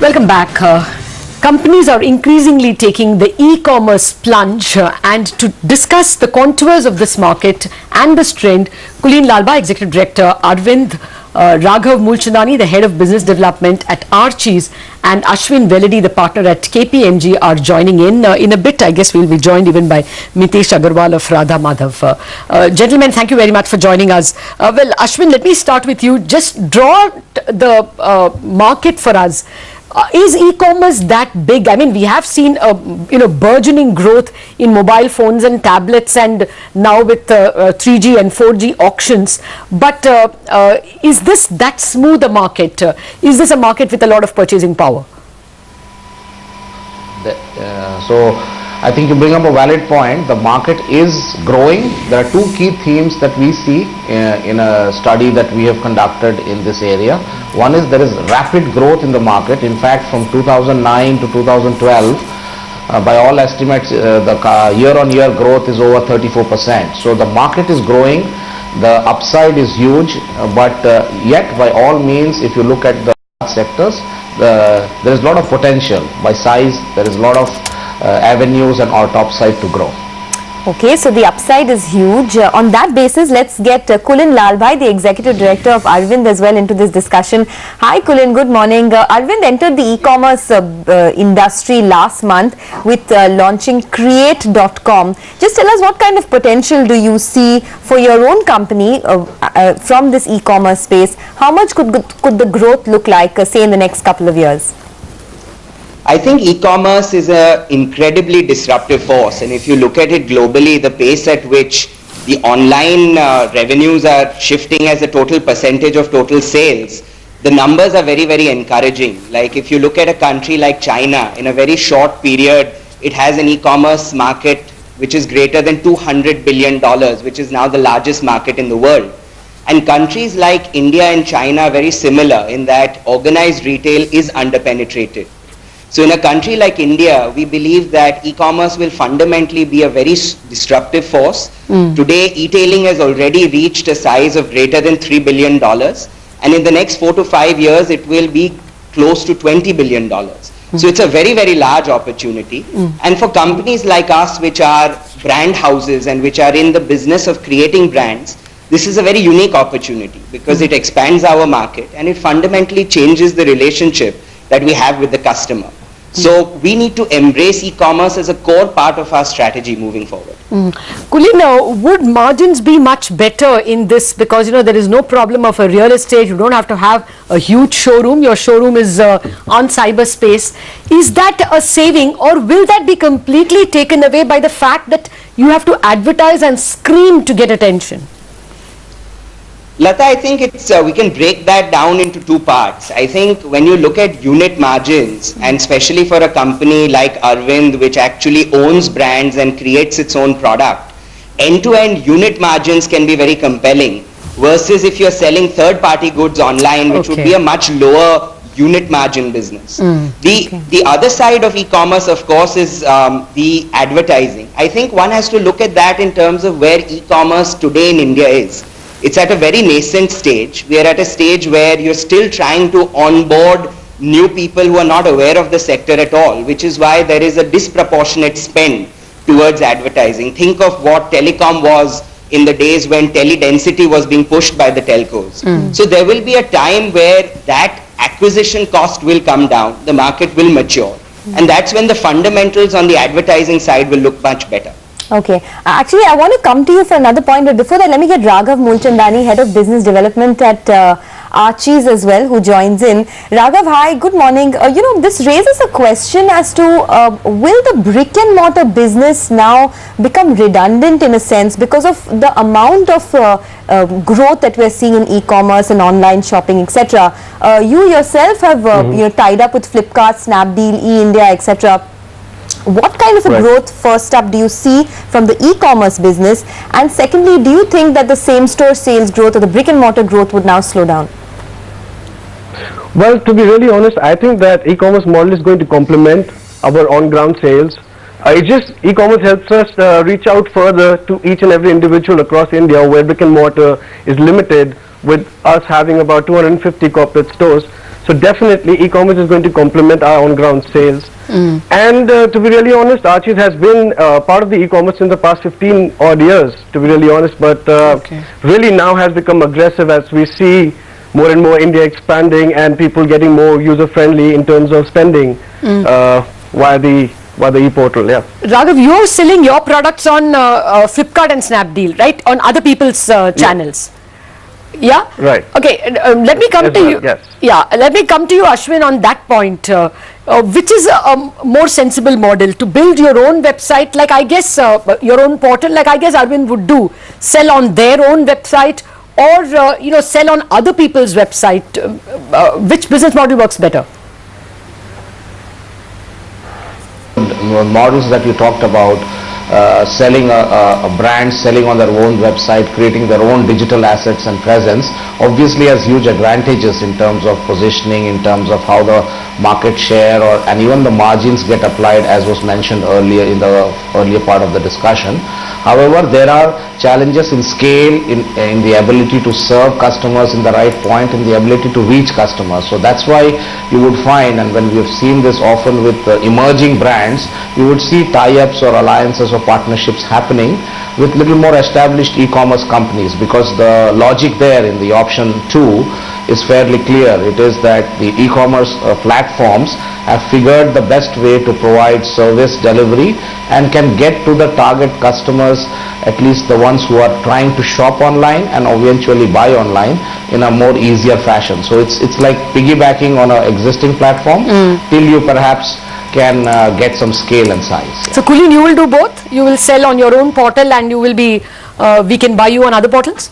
Welcome back. Companies are increasingly taking the e-commerce plunge and to discuss the contours of this market and this trend, Kulin Lalbhai, Executive Director, Arvind Raghav Mulchandani, the Head of Business Development at Archie's, and Ashwin Veledi, the partner at KPMG, are joining in. In a bit, I guess we'll be joined even by Mitesh Agarwal of Radha Madhav. Gentlemen, thank you very much for joining us. Well, Ashwin, let me start with you. Just draw the market for us. Is e-commerce that big? I mean, we have seen burgeoning growth in mobile phones and tablets, and now with 3G and 4G auctions. But is this that smooth a market? Is this a market with a lot of purchasing power? So I think you bring up a valid point. The market is growing. There are two key themes that we see in a study that we have conducted in this area. One is there is rapid growth in the market. In fact, from 2009 to 2012, by all estimates, the year-on-year growth is over 34%. So the market is growing. The upside is huge, but yet by all means, if you look at the sectors, there is a lot of potential. By size, there is a lot of avenues and our top side to grow. Okay, so the upside is huge. On that basis, let's get Kulin Lalbhai, the Executive Director of Arvind, as well into this discussion. Hi Kulin, good morning. Arvind entered the e-commerce industry last month with launching Create.com. Just tell us, what kind of potential do you see for your own company from this e-commerce space? How much could the growth look like, say, in the next couple of years? I think e-commerce is an incredibly disruptive force, and if you look at it globally, the pace at which the online revenues are shifting as a total percentage of total sales, the numbers are very, very encouraging. Like if you look at a country like China, in a very short period, it has an e-commerce market which is greater than $200 billion, which is now the largest market in the world. And countries like India and China are very similar in that organized retail is underpenetrated. So in a country like India, we believe that e-commerce will fundamentally be a very disruptive force. Today, e-tailing has already reached a size of greater than $3 billion. And in the next 4 to 5 years, it will be close to $20 billion. So it's a very, very large opportunity. And for companies like us, which are brand houses and which are in the business of creating brands, this is a very unique opportunity because it expands our market and it fundamentally changes the relationship that we have with the customer. So we need to embrace e-commerce as a core part of our strategy moving forward. Kulin, would margins be much better in this, because there is no problem of a real estate, you don't have to have a huge showroom, your showroom is on cyberspace. Is that a saving, or will that be completely taken away by the fact that you have to advertise and scream to get attention? Lata, I think we can break that down into two parts. I think when you look at unit margins, and especially for a company like Arvind, which actually owns brands and creates its own product, end-to-end unit margins can be very compelling, versus if you're selling third-party goods online, which would be a much lower unit margin business. The other side of e-commerce, of course, is the advertising. I think one has to look at that in terms of where e-commerce today in India is. It's at a very nascent stage. We are at a stage where you're still trying to onboard new people who are not aware of the sector at all, which is why there is a disproportionate spend towards advertising. Think of what telecom was in the days when tele-density was being pushed by the telcos. So there will be a time where that acquisition cost will come down, the market will mature. And that's when the fundamentals on the advertising side will look much better. Okay. Actually, I want to come to you for another point, but before that, let me get Raghav Mulchandani, Head of Business Development at Archie's as well, who joins in. Raghav, hi, good morning. This raises a question as to will the brick and mortar business now become redundant in a sense because of the amount of growth that we're seeing in e-commerce and online shopping, etc. You yourself have tied up with Flipkart, Snapdeal, E-India, etc. What kind of a growth, first up, do you see from the e-commerce business? And secondly, do you think that the same-store sales growth or the brick-and-mortar growth would now slow down? Well, to be really honest, I think that e-commerce model is going to complement our on-ground sales. E-commerce helps us reach out further to each and every individual across India where brick-and-mortar is limited. with us having about 250 corporate stores. So definitely e-commerce is going to complement our on-ground sales. And to be really honest, Archie's has been part of the e-commerce in the past 15 odd years, to be really honest, but really now has become aggressive as we see more and more India expanding and people getting more user-friendly in terms of spending via the e-portal. Yeah. Raghav, you're selling your products on Flipkart and Snapdeal, right? On other people's channels. Yeah? Right. Okay, let me come Yes, to ma'am, you. yes. Yeah, let me come to you, Ashwin, on that point. Which is a more sensible model, to build your own website, like I guess your own portal, like I guess Arvind would do, sell on their own website, or sell on other people's website. Which business model works better? Models that you talked about, selling a brand, selling on their own website, creating their own digital assets and presence, obviously has huge advantages in terms of positioning, in terms of how the market share and even the margins get applied, as was mentioned earlier in the earlier part of the discussion. However, there are challenges in scale, in the ability to serve customers in the right point, in the ability to reach customers. So that's why you would find, and when we have seen this often with emerging brands, you would see tie-ups or alliances or partnerships happening with little more established e-commerce companies, because the logic there in the option 2 is fairly clear. It is that the e-commerce platforms have figured the best way to provide service delivery and can get to the target customers, at least the ones who are trying to shop online and eventually buy online, in a more easier fashion. So it's like piggybacking on an existing platform till you perhaps can get some scale and size. So Kulin, you will do both? You will sell on your own portal and you will be, we can buy you on other portals?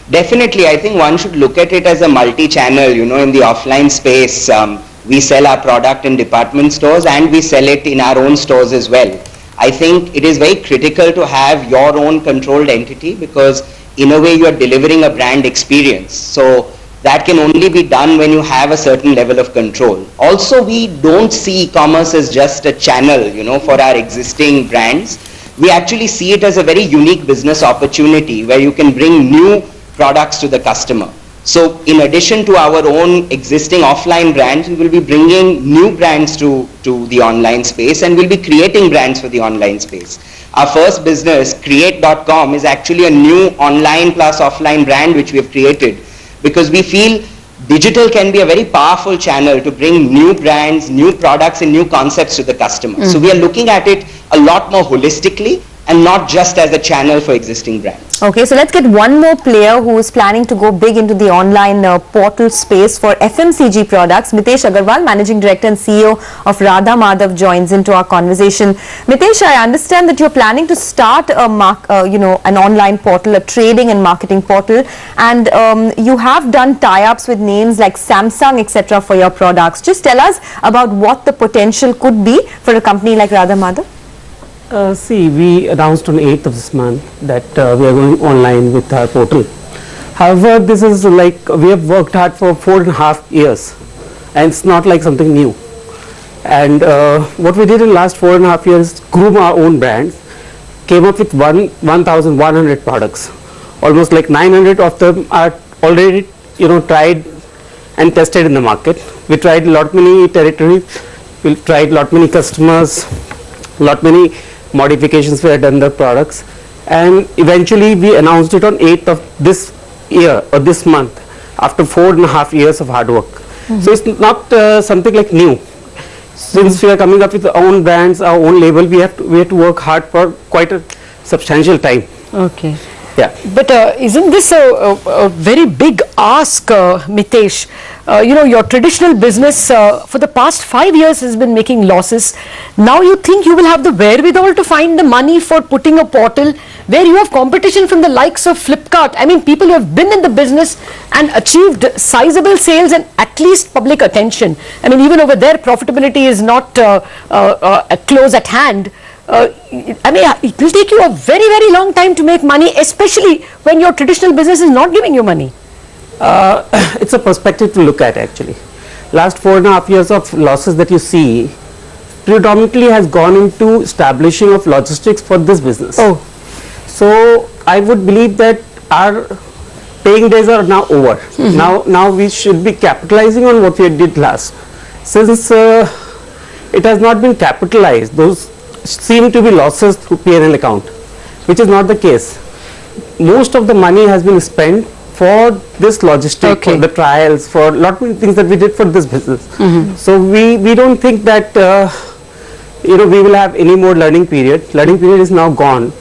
Definitely, I think one should look at it as a multi-channel, in the offline space. We sell our product in department stores and we sell it in our own stores as well. I think it is very critical to have your own controlled entity, because in a way you are delivering a brand experience. So that can only be done when you have a certain level of control. Also, we don't see e-commerce as just a channel, for our existing brands. We actually see it as a very unique business opportunity where you can bring new products to the customer. So in addition to our own existing offline brands, we will be bringing new brands to the online space, and we'll be creating brands for the online space. Our first business, Create.com, is actually a new online plus offline brand which we have created, because we feel digital can be a very powerful channel to bring new brands, new products and new concepts to the customer. So we are looking at it a lot more holistically and not just as a channel for existing brands. Okay, so let's get one more player who is planning to go big into the online portal space for FMCG products. Mitesh Agarwal, Managing Director and CEO of Radha Madhav, joins into our conversation. Mitesh, I understand that you're planning to start a an online portal, a trading and marketing portal, and you have done tie-ups with names like Samsung, etc. for your products. Just tell us about what the potential could be for a company like Radha Madhav. See, we announced on 8th of this month that we are going online with our portal. However, this is like we have worked hard for 4.5 years, and it's not like something new. And what we did in last 4.5 years, groom our own brands, came up with 1,100 products. Almost like 900 of them are already tried and tested in the market. We tried lot many territories, we tried lot many customers, lot many modifications we had done the products, and eventually we announced it on 8th of this year or this month, after 4.5 years of hard work. So it's not something like new. Since we are coming up with our own brands, our own label, we have to work hard for quite a substantial time. Okay. Yeah. But isn't this a very big ask, Mitesh? Your traditional business for the past 5 years has been making losses. Now you think you will have the wherewithal to find the money for putting a portal where you have competition from the likes of Flipkart? I mean, people who have been in the business and achieved sizable sales and at least public attention. I mean, even over there, profitability is not close at hand. I mean, it will take you a very, very long time to make money, especially when your traditional business is not giving you money. It's a perspective to look at actually. Last 4.5 years of losses that you see predominantly has gone into establishing of logistics for this business. Oh. So I would believe that our paying days are now over. Now we should be capitalizing on what we did last. Since it has not been capitalized, those seem to be losses through P&L account, which is not the case. Most of the money has been spent for this logistic, for the trials, for lot many things that we did for this business. So we don't think that we will have any more learning period. Learning period is now gone.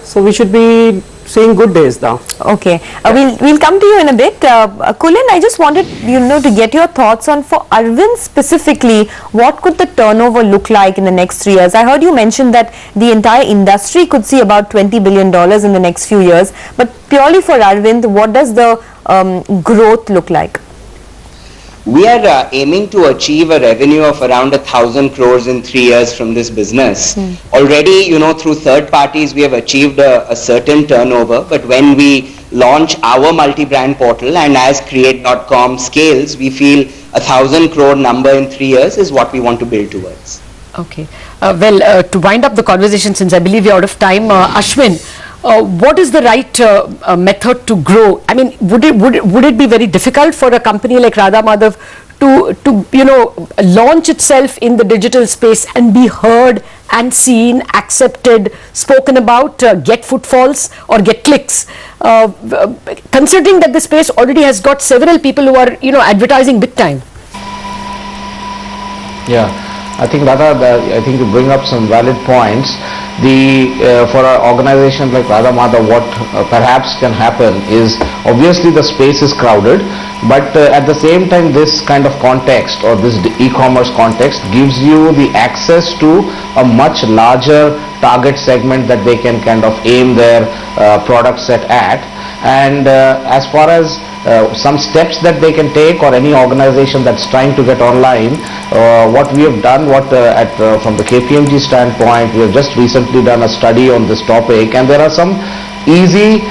So we should be seeing good days now. Okay, we'll come to you in a bit. Kulin, I just wanted to get your thoughts on, for Arvind specifically, what could the turnover look like in the next 3 years? I heard you mention that the entire industry could see about $20 billion in the next few years, but purely for Arvind, what does the growth look like? We are aiming to achieve a revenue of around 1,000 crores in 3 years from this business. Already, through third parties, we have achieved a certain turnover, but when we launch our multi-brand portal and as Create.com scales, we feel 1,000 crore number in 3 years is what we want to build towards. Okay. To wind up the conversation, since I believe we're out of time, Ashwin, what is the right method to grow? I mean, would it be very difficult for a company like Radha Madhav to launch itself in the digital space and be heard and seen, accepted, spoken about, get footfalls or get clicks, considering that the space already has got several people who are advertising big time? Yeah, I think Radha, I think you bring up some valid points. For an organization like Radha Madhav, what perhaps can happen is, obviously the space is crowded, but at the same time this kind of context, or this e-commerce context, gives you the access to a much larger target segment that they can kind of aim their product set at. And as far as some steps that they can take, or any organization that's trying to get online, what we have done, from the KPMG standpoint, we have just recently done a study on this topic, and there are some easy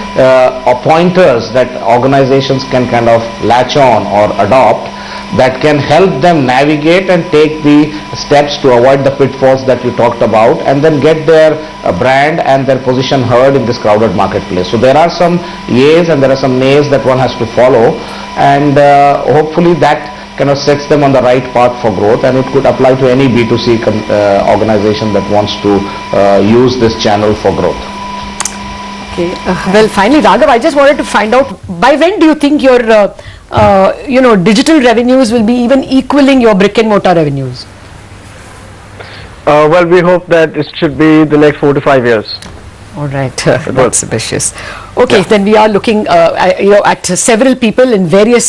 pointers that organizations can kind of latch on or adopt that can help them navigate and take the steps to avoid the pitfalls that you talked about, and then get their brand and their position heard in this crowded marketplace. So there are some yeas and there are some nays that one has to follow, and hopefully that kind of sets them on the right path for growth, and it could apply to any B2C organization that wants to use this channel for growth. Okay. Well, finally, Raghav, I just wanted to find out, by when do you think your digital revenues will be even equaling your brick and mortar revenues? Well, we hope that it should be the next 4 to 5 years. All right, that's ambitious. Okay, then we are looking at several people in various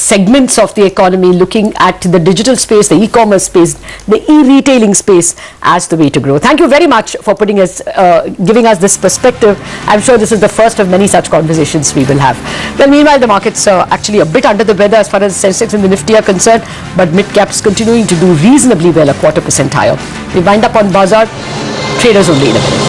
segments of the economy, looking at the digital space, the e-commerce space, the e-retailing space as the way to grow. Thank you very much for giving us this perspective. I'm sure this is the first of many such conversations we will have. Well, meanwhile, the market's actually a bit under the weather as far as Sensex and the Nifty are concerned, but mid-caps continuing to do reasonably well, 0.25% higher. We wind up on Bazaar, traders only in a minute.